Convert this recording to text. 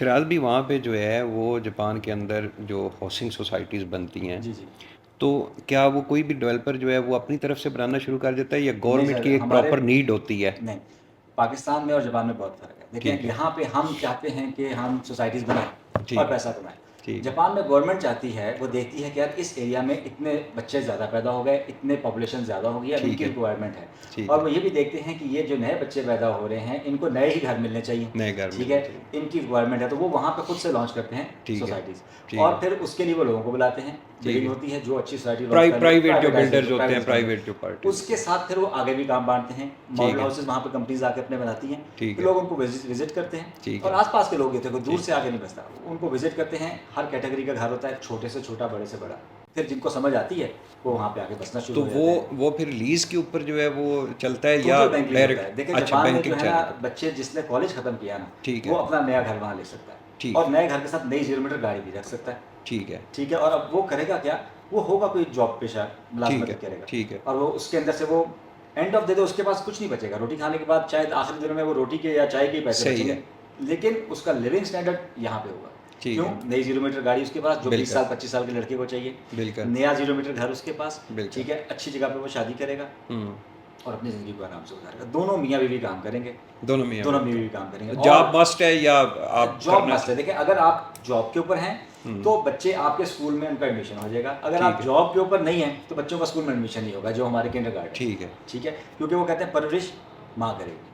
फिलहाल भी वहाँ पे जो है वो जापान के अंदर जो हाउसिंग सोसाइटीज़ बनती हैं, जी, जी। तो क्या वो कोई भी डेवलपर जो है वो अपनी तरफ से बनाना शुरू कर देता है या नहीं गवर्नमेंट सर, की एक हमारे प्रॉपर नीड होती है? नहीं, पाकिस्तान में और जापान में बहुत फ़र्क है। ठीक देखें, है। यहाँ पे हम चाहते हैं कि हम सोसाइटीज़ बनाएँ और ठीक है। पैसा कमाएँ। ठीक है। जापान में गवर्नमेंट चाहती है, वो देखती है कि यार इस एरिया में इतने बच्चे ज़्यादा पैदा हो गए, इतने पॉपुलेशन ज़्यादा हो गई, अब ठीक इनकी है। रिक्वायरमेंट है। ठीक और है। वो ये भी देखते हैं कि ये जो नए बच्चे पैदा हो रहे हैं, इनको नए ही घर मिलने चाहिए, नए घर ठीक है? मिलने चाहिए। इनकी रिक्वायरमेंट है, तो वो वहाँ पे खुद से लॉन्च करते हैं ठीक है। सोसाइटीज़। ठीक और है। फिर उसके लिए वो लोगों को बुलाते हैं, ठीक बिडिंग है। होती है, जो अच्छी सोसाइटी लॉन्च कर ले, प्राइवेट जो प्राइवेटाइज़ बिल्डर्स होते हैं, प्राइवेटाइज़ कर प्राइवेट जो ले। पार्टीज उसके होती हैं। साथ फिर वो आगे भी काम बाँटते हैं, ठीक मॉडल है। हाउसेज़ वहाँ पे कंपनीज़ आके अपने बनाती हैं, ठीक फिर है। लोग उनको विज़िट करते हैं। ठीक और है। आस-पास के लोग ये थे, कोई दूर ठीक। से आके नहीं बसता, उनको विज़िट करते हैं। हर कैटेगरी का घर होता है, छोटे से छोटा, बड़े से बड़ा। फिर जिनको समझ आती है, वो वहाँ पे आके बसना शुरू तो हो वो जाते हैं। वो फिर लीज़ के ऊपर जो है वो चलता है या टोटल बैंक लीज़ होता है। डायरेक्ट? देखिए, अच्छा, जापान में जो बैंकिंग है ना, चलेगा। बच्चे जिसने कॉलेज खत्म किया ना, ठीक वो है। अपना नया घर वहाँ ले सकता है ठीक और है। नए घर के साथ नई 0 मीटर गाड़ी भी रख सकता है। ठीक है। ठीक है? और अब वो करेगा क्या? वो होगा कोई जॉब पेशा, ठीक मुलाज़मत है। करेगा ठीक है। और वो उसके अंदर से वो एंड ऑफ द डे उसके पास कुछ नहीं बचेगा। रोटी खाने के बाद शायद आखिरी दिनों में वो रोटी के या चाय के ही पैसे सही बचेंगे, है। लेकिन उसका लिविंग स्टैंडर्ड यहाँ पे होगा। ठीक क्यों? है। नई 0 मीटर गाड़ी उसके पास, जो 20 बिल्कुल। साल 25 साल के लड़के को चाहिए। बिल्कुल। नया 0 मीटर घर उसके पास, बिल्कुल। ठीक है? अच्छी जगह पे वो शादी करेगा हुँ। और अपनी ज़िंदगी को आराम से गुज़ारेगा। दोनों मियाँ-बीवी काम करेंगे, दोनों मियाँ दोनों बीवी बीवी का काम करेंगे। जॉब और मस्ट है या आप जॉब करना मस्ट है। देखिए, अगर आप जॉब के ऊपर हैं, हुँ। तो बच्चे आपके स्कूल में उनका एडमिशन हो जाएगा। अगर ठीक आप है। जॉब के ऊपर नहीं हैं, तो बच्चों का स्कूल में एडमिशन नहीं होगा, जो हमारे किंडरगार्टन, ठीक है। ठीक है? क्योंकि वो कहते हैं परवरिश माँ करेगी।